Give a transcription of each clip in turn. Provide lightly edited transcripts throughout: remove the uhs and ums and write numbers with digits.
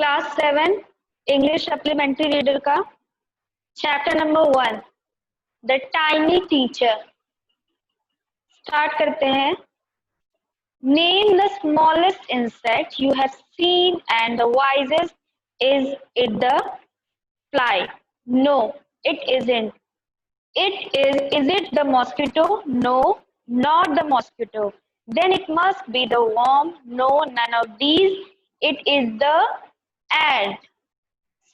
Class 7 English supplementary reader का chapter number 1 the tiny teacher. Start करते हैं। Name the smallest insect you have seen and the wisest is it the fly? No it isn't. Is it the mosquito? No, not the mosquito. Then it must be the worm. No, none of these. It is the ant.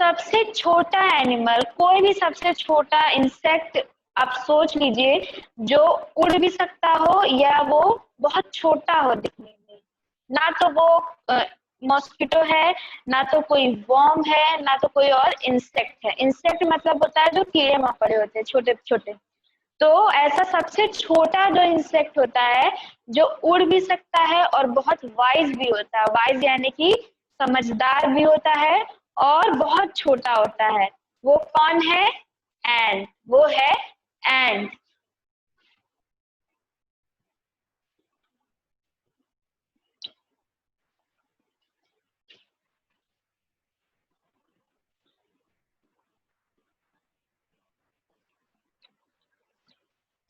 सबसे छोटा animal, कोई भी सबसे छोटा insect आप सोच लीजिए जो उड़ भी सकता हो या वो बहुत छोटा हो दिखने में। ना तो वो मॉस्किटो है, ना तो कोई वर्म है, ना तो कोई और इंसेक्ट है। इंसेक्ट मतलब होता है जो कीड़े मकोड़े होते हैं छोटे छोटे। तो ऐसा सबसे छोटा जो इंसेक्ट होता है जो उड़ भी सकता है और बहुत वाइज भी होता है। वाइज यानी कि समझदार भी होता है और बहुत छोटा होता है। वो कौन है? एंट। वो है एंट।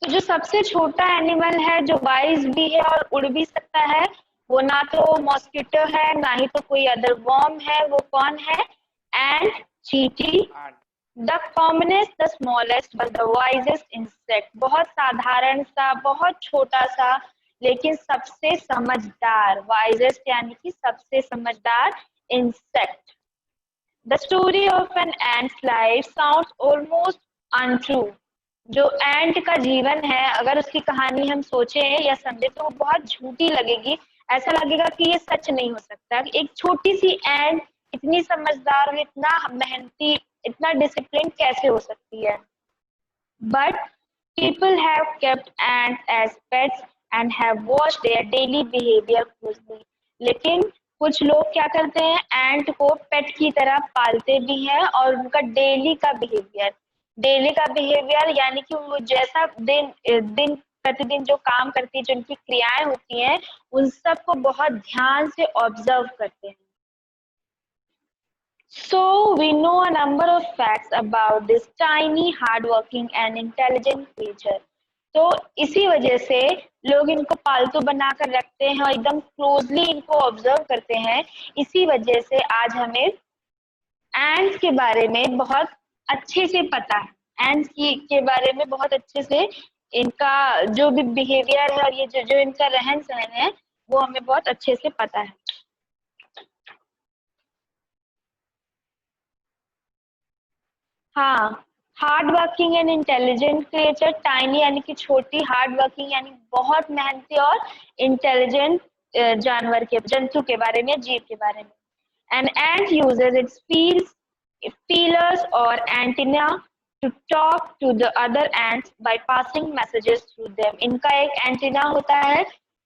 तो जो सबसे छोटा एनिमल है जो वाइज भी है और उड़ भी सकता है, वो ना तो मॉस्किटो है ना ही तो कोई अदर वर्म है। वो कौन है? एंट, चींटी। The commonest, the smallest but the wisest insect. बहुत साधारण सा, बहुत छोटा सा, लेकिन सबसे समझदार। वाइजेस्ट यानी कि सबसे समझदार insect. The story of an ant's life sounds almost untrue. जो एंट का जीवन है, अगर उसकी कहानी हम सोचें या समझे तो वो बहुत झूठी लगेगी। ऐसा लगेगा कि ये सच नहीं हो सकता। एक छोटी सी एंट इतनी समझदार और इतना मेहनती, इतना डिसिप्लिन कैसे हो सकती है? But people have kept ants as pets and have watched their daily behaviour closely. लेकिन कुछ लोग क्या करते हैं? एंट को पेट की तरह पालते भी हैं और उनका डेली का बिहेवियर यानी कि वो जैसा दिन प्रतिदिन जो काम करती है, जो उनकी क्रियाएं होती हैं, उन सबको बहुत ध्यान से ऑब्जर्व करते हैं। So we know a number of facts about this tiny, hardworking and intelligent creature. तो इसी वजह से लोग इनको पालतू बनाकर रखते हैं और एकदम क्लोजली इनको ऑब्जर्व करते हैं। इसी वजह से आज हमें एंट्स के बारे में बहुत अच्छे से पता है। एंट्स के बारे में बहुत अच्छे से इनका जो भी बिहेवियर है और ये जो इनका रहन सहन है वो हमें बहुत अच्छे से पता है। हाँ, hard working and intelligent creature. Tiny यानी कि छोटी, हार्ड वर्किंग यानी बहुत मेहनती, और इंटेलिजेंट जानवर के, जंतु के बारे में, जीव के बारे में। An ant uses it's feelers or antenna to talk to the other ants by passing messages through them. इनका एक एंटीना होता है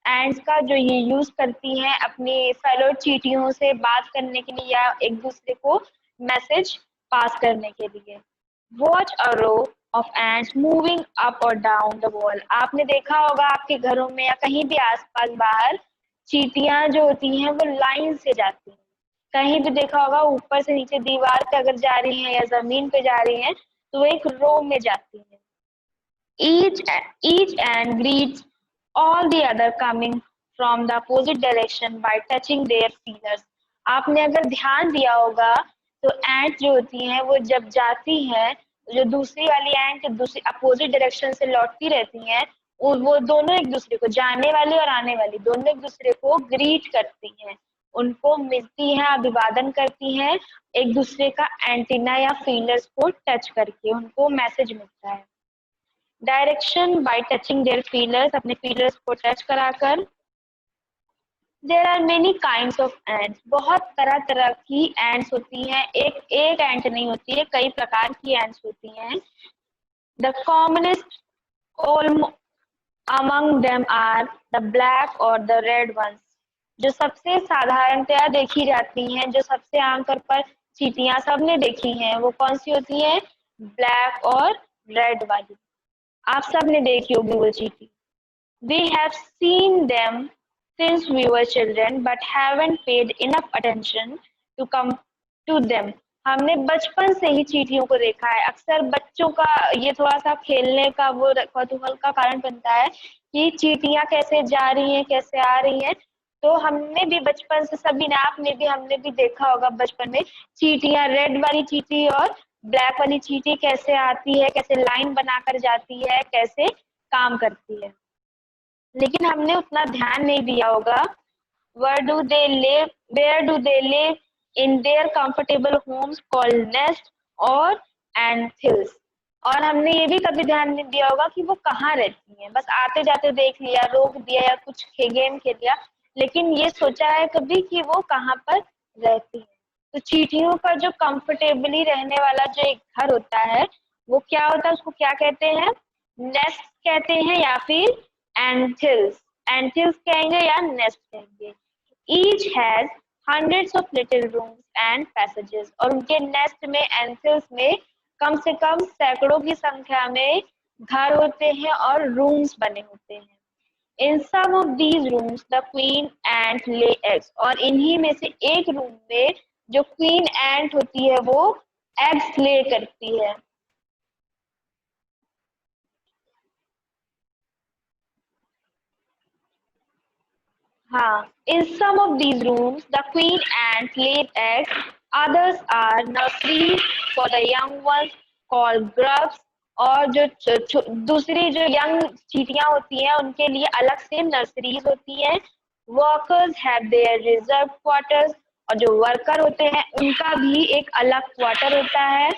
एंट्स का जो ये यूज करती हैं अपनी फेलो चींटियों से बात करने के लिए या एक दूसरे को मैसेज पास करने के लिए। Watch a row of ants moving up और डाउन द वॉल। आपने देखा होगा आपके घरों में या कहीं भी आसपास बाहर चींटियां जो होती हैं वो लाइन से जाती हैं। कहीं भी देखा होगा ऊपर से नीचे दीवार पे अगर जा रही हैं या जमीन पे जा रही हैं तो वो एक रो में जाती हैं। Each ant greets all the other coming from the opposite direction by touching their feelers. आपने अगर ध्यान दिया होगा तो एंट जो होती हैं वो जब जाती हैं, जो दूसरी वाली एंट दूसरी अपोजिट डायरेक्शन से लौटती रहती हैं, वो दोनों एक दूसरे को, जाने वाली और आने वाली दोनों एक दूसरे को ग्रीट करती हैं, उनको मिलती हैं, अभिवादन करती हैं, एक दूसरे का एंटीना या फीलर्स को टच करके उनको मैसेज मिलता है। Direction by touching their feelers, अपने फीलर्स को टच कराकर। There are many kinds of ants, बहुत तरह तरह की एंट्स होती हैं। एक एंट नहीं होती है, कई प्रकार की एंट्स होती हैं। The commonest among them are the black और the red ones. जो सबसे साधारणतया देखी जाती हैं, जो सबसे आमतौर पर चींटियां सबने देखी हैं, वो कौन सी होती हैं? ब्लैक और रेड वाली। आप सबने देखी होगी वो चींटी। We have seen them since we were children but haven't paid enough attention to to them. हमने बचपन से ही चींटियों को देखा है। अक्सर बच्चों का ये थोड़ा सा खेलने का वो कौतूहल का कारण बनता है कि चींटियां कैसे जा रही हैं, कैसे आ रही हैं। तो हमने भी बचपन से, सभी ने, आपने भी, हमने भी देखा होगा बचपन में चींटियां, रेड वाली चींटी और ब्लैक वाली चींटी कैसे आती है, कैसे लाइन बनाकर जाती है, कैसे काम करती है। लेकिन हमने उतना ध्यान नहीं दिया होगा। Where do they live? Where do they live? In their comfortable homes called nest or anthills. और हमने ये भी कभी ध्यान नहीं दिया होगा कि वो कहाँ रहती हैं। बस आते जाते देख लिया, रोक दिया या कुछ गेम खेल लिया, लेकिन ये सोचा है कभी कि वो कहाँ पर रहती है। तो चींटियों का जो कंफर्टेबली रहने वाला जो एक घर होता है, वो क्या होता है, उसको क्या कहते हैं? नेस्ट कहते हैं या फिर एंथिल्स। एंथिल्स कहेंगे या नेस्ट कहेंगे। Each has hundreds of little rooms and passages. और उनके नेस्ट में, एंथिल्स में, कम से कम सैकड़ों की संख्या में घर होते हैं और रूम्स बने होते हैं। In some of these rooms, the queen ant lay eggs. और इन्हीं में से एक रूम में जो क्वीन एंट होती है वो एग्स ले करती है। हाँ, in some of these rooms, the queen ant laid eggs. Others are nurseries for the young ones called grubs. और जो दूसरी जो यंग चींटियां होती हैं उनके लिए अलग से नर्सरीज होती हैं। Workers have their reserve quarters. और जो वर्कर होते हैं उनका भी एक अलग क्वार्टर होता है।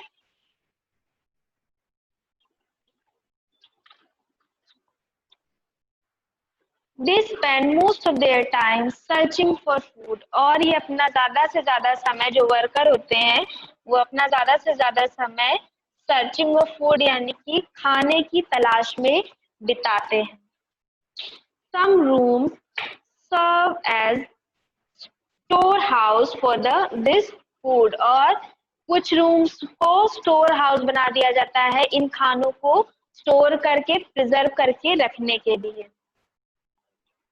They spend most of their time searching for food. और ये अपना ज्यादा से ज्यादा समय, जो वर्कर होते हैं वो अपना ज्यादा से ज्यादा समय सर्चिंग ऑफ फूड यानी कि खाने की तलाश में बिताते हैं। Some rooms serve as storehouse for this food. और कुछ रूम्स को स्टोर हाउस बना दिया जाता है इन खानों को स्टोर करके, प्रिजर्व करके रखने के लिए।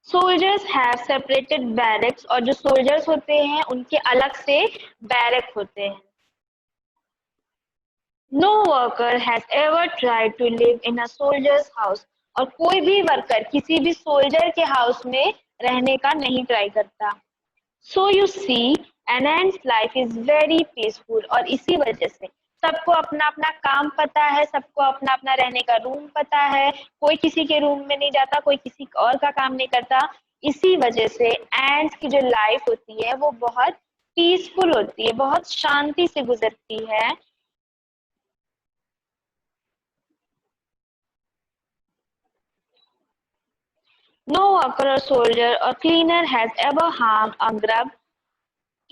Soldiers have separated barracks. और जो सोल्जर्स होते हैं उनके अलग से बैरक होते हैं। No worker has ever tried to live in a soldier's house. और कोई भी वर्कर किसी भी सोल्जर के हाउस में रहने का नहीं ट्राई करता। So you see, an ant's life is very peaceful. और इसी वजह से सबको अपना अपना काम पता है, सबको अपना अपना रहने का रूम पता है। कोई किसी के रूम में नहीं जाता, कोई किसी और का काम नहीं करता। इसी वजह से एंड्स की जो लाइफ होती है वो बहुत पीसफुल होती है, बहुत शांति से गुजरती है। No worker or soldier or cleaner has ever harmed a grub.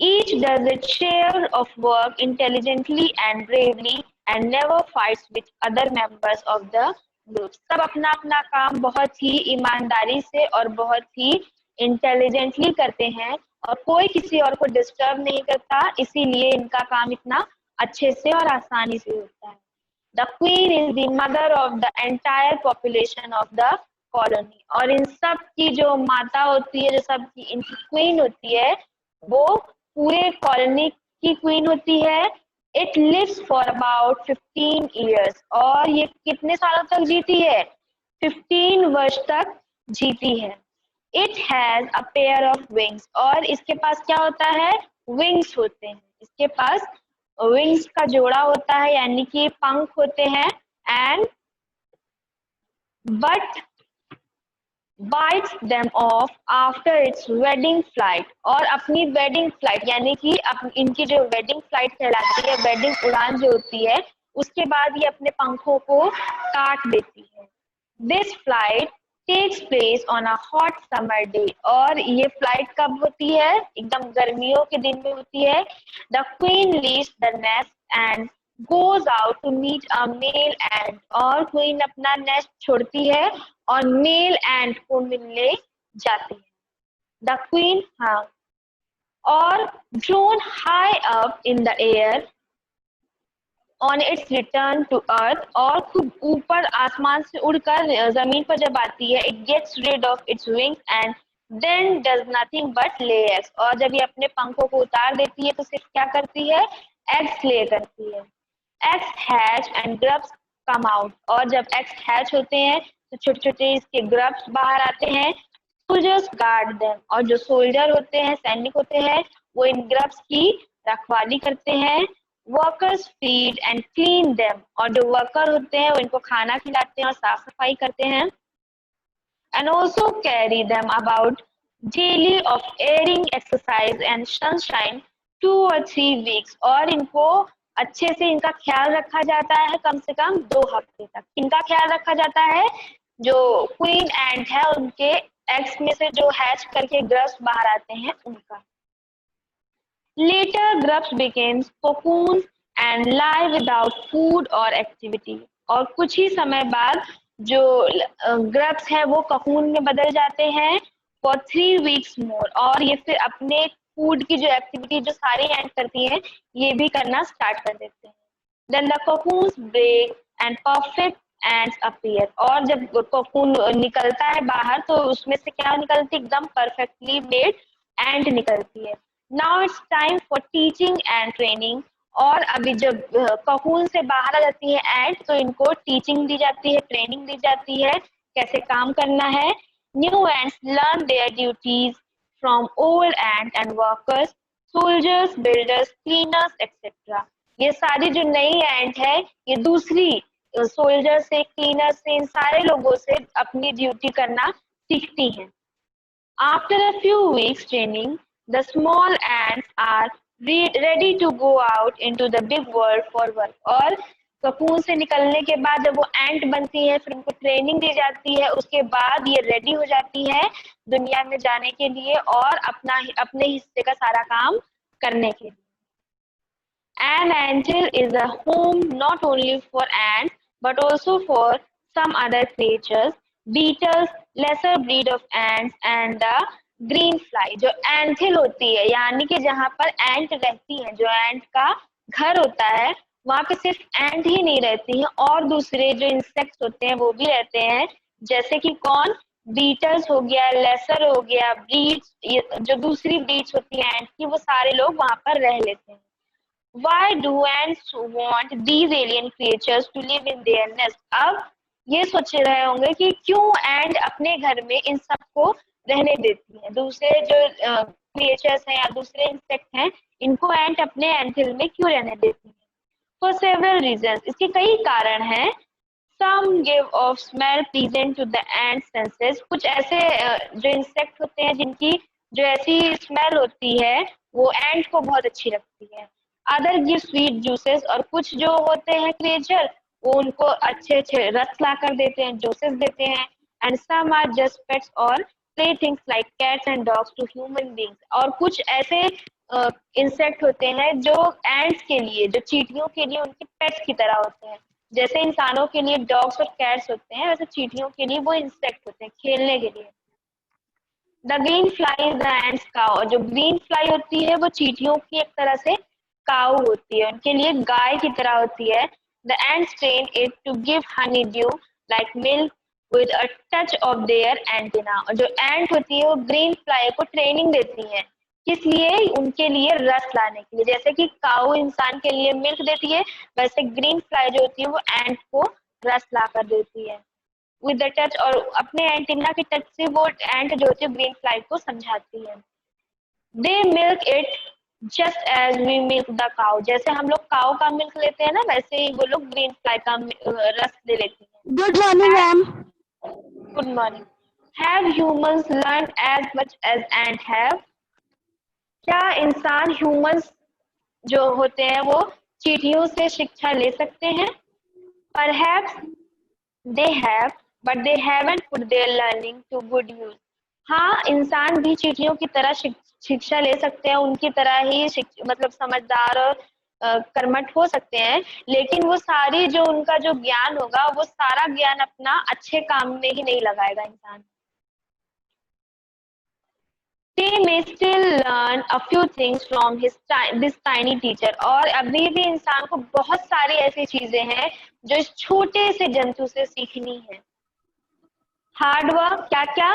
Each does its share of work intelligently and bravely and never fights with other members of the group. सब अपना अपना काम बहुत ही ईमानदारी से और बहुत ही इंटेलिजेंटली करते हैं और कोई किसी और को डिस्टर्ब नहीं करता, इसीलिए इनका काम इतना अच्छे से और आसानी से होता है। The queen is the mother of the entire population of the colony. और इन सब की जो माता होती है, जो सब की इनकी क्वीन होती है, वो पूरे कॉलोनी की क्वीन होती है। It lives for about 15 years. और ये कितने सालों तक जीती है? 15 वर्ष तक जीती है। It has a pair of wings. और इसके पास क्या होता है? विंग्स होते हैं। इसके पास विंग्स का जोड़ा होता है, यानी कि पंख होते हैं। And but bites them off after its wedding flight। और अपनी वेडिंग फ्लाइट यानी कि इनकी जो वेडिंग फ्लाइट कहलाती है, वेडिंग उड़ान जो होती है, उसके बाद ये अपने पंखों को काट देती है। This flight takes place on a hot summer day. और ये फ्लाइट कब होती है? एकदम गर्मियों के दिन में होती है। The queen leaves the nest and goes out to meet a male ant। और क्वीन अपना नेस्ट छोड़ती है और मेल एंट को मिलने जाती है। द क्वीन, हाँ, और drone high up in the air on its return to earth. और खूब ऊपर आसमान से उड़कर जमीन पर जब आती है, it gets rid of its wings and then does nothing but lay eggs, और जब ये अपने पंखों को उतार देती है तो सिर्फ क्या करती है, एग्स ले करती है। Eggs hatch and grubs come out, और जब एग्स हैच होते हैं तो छोटे छोटे इसके ग्रब्स बाहर आते हैं। सोल्जर्स गार्ड देम, और जो सोल्जर होते हैं, सैनिक होते हैं, वो इन ग्रब्स की रखवाली करते हैं। Workers feed and clean them, और जो वर्कर होते हैं वो इनको खाना खिलाते हैं और साफ सफाई करते हैं। And also carry them about daily of airing exercise and sunshine 2 or 3 weeks, और इनको अच्छे से इनका ख्याल रखा जाता है कम से कम 2 हफ्ते तक। इनका ख्याल रखा जाता है, जो क्वीन एंट है उनके एग्स में से जो हैच करके ग्रब्स बाहर आते हैं उनका। Later grubs becomes cocoon and lie without food और एक्टिविटी, और कुछ ही समय बाद जो ग्रब्स है वो ककून में बदल जाते हैं फॉर 3 weeks मोर, और ये फिर अपने फूड की जो एक्टिविटी जो सारी एंड करती हैं ये भी करना स्टार्ट कर देते हैं। Then the cocoons break and perfect ants appear, और जब कोकून निकलता है बाहर तो उसमें से क्या निकलती है, एकदम परफेक्टली मेड एंट निकलती है। Now it's time for teaching and training, और अभी जब कोकून से बाहर आ जाती है एंट तो इनको टीचिंग दी जाती है, ट्रेनिंग दी जाती है कैसे काम करना है। New ants learn their duties from old ant and workers, soldiers, builders, cleaners etcetera. ये सारी जो नई एंट है ये दूसरी सोल्जर से, क्लीनर से, इन सारे लोगों से अपनी ड्यूटी करना सीखती हैं। After a few weeks training the small ants are ready to go out into the big world for work, और ककून से निकलने के बाद जब वो एंट बनती है फिर उनको ट्रेनिंग दी जाती है, उसके बाद ये रेडी हो जाती है दुनिया में जाने के लिए और अपने हिस्से का सारा काम करने के लिए। An anthill is a home not only for ants but also for some other creatures, beetles, lesser breed of ants and the green fly। जो anthill होती है यानी कि जहाँ पर एंट रहती है, जो एंट का घर होता है, वहाँ पे सिर्फ एंट ही नहीं रहती है और दूसरे जो इंसेक्ट्स होते हैं वो भी रहते हैं, जैसे कि कौन, बीटल्स हो गया, लेसर हो गया, ब्रीड्स, जो दूसरी ब्रीड्स होती है एंट की, वो सारे लोग वहाँ पर रह लेते हैं। Why do ants want these alien creatures to live in their nest? अब ये सोच रहे होंगे कि क्यों एंट अपने घर में इन सबको रहने देती है, दूसरे जो क्रिएचर्स हैं या दूसरे इंसेक्ट हैं इनको एंट अपने एंथिल में क्यों रहने देती है? For several reasons, इसके कई कारण हैं। Some give off smell pleasant to the ant senses, कुछ ऐसे जो इंसेक्ट होते हैं जिनकी जो ऐसी स्मेल होती है वो एंट को बहुत अच्छी लगती है। अदर गिव स्वीट जूसेस, और कुछ जो होते हैं क्रिएचर वो उनको अच्छे अच्छे रस ला कर देते हैं, जूसेस देते हैं। And some are just pets और play things like cats and dogs to human beings, और कुछ ऐसे इंसेक्ट होते हैं जो एंट्स के लिए, जो चींटियों के लिए उनके पेट्स की तरह होते हैं। जैसे इंसानों के लिए डॉग्स और कैट्स होते हैं वैसे चींटियों के लिए वो इंसेक्ट होते हैं खेलने के लिए। The green fly is the ants cow, जो ग्रीन फ्लाई होती है वो चींटियों की एक तरह से काऊ होती है, उनके लिए गाय की तरह होती है। The ants train it to give honeydew like milk with a touch of their antenna, और जो एंट होती है वो ग्रीन फ्लाई को ट्रेनिंग देती है, किस लिए, उनके लिए रस लाने के लिए। जैसे कि काऊ इंसान के लिए मिल्क देती है वैसे ग्रीन फ्लाई जो होती है वो एंट को रस ला कर देती है विद द टच, और अपने एंटीना के टच से वो एंट जो होती है ग्रीन फ्लाई को समझाती है। They milk it just as we milk the cow, जैसे हम लोग काउ का मिल्क लेते हैं ना वैसे ही वो लोग ग्रीन फ्लाई का रस ले लेती हैं। Good morning ma'am. Good morning. Have humans learn as much as ant have, क्या इंसान ह्यूमंस जो होते हैं वो चींटियों से शिक्षा ले सकते हैं? Perhaps they have but they haven't put their learning to good use, हाँ इंसान भी चींटियों की तरह शिक्षा ले सकते हैं, उनकी तरह ही मतलब समझदार और कर्मठ हो सकते हैं, लेकिन वो सारी जो उनका जो ज्ञान होगा वो सारा ज्ञान अपना अच्छे काम में ही नहीं लगाएगा इंसान। They may still learn a few things from this tiny teacher, और अभी भी इंसान को बहुत सारी ऐसी चीजें हैं जो इस छोटे से जंतु से सीखनी है। हार्ड वर्क, क्या क्या,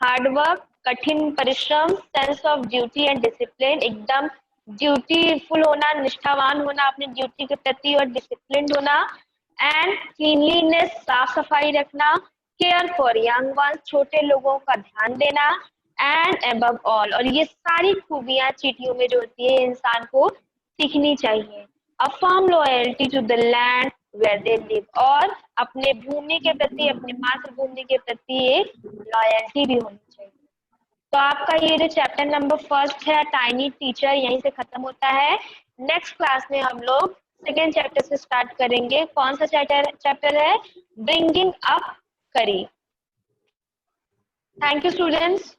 हार्ड वर्क, कठिन परिश्रम, sense of duty and discipline, एकदम ड्यूटीफुल होना, निष्ठावान होना अपने ड्यूटी के प्रति और डिसिप्लिन होना, एंड क्लीनलीनेस, साफ सफाई रखना, केयर फॉर यंग वंस, छोटे लोगों का ध्यान देना, एंड अबव ऑल, और ये सारी खूबियां चींटियों में जो होती है इंसान को सीखनी चाहिए। A firm loyalty to the land where they live, और अपने भूमि के प्रति, अपने मातृभूमि के प्रति एक लॉयल्टी भी होनी चाहिए। तो आपका ये जो चैप्टर नंबर फर्स्ट है टाइनी टीचर यहीं से खत्म होता है। नेक्स्ट क्लास में हम लोग सेकेंड चैप्टर से स्टार्ट करेंगे। कौन सा चैप्टर है? ब्रिंगिंग अप करी। Thank you students.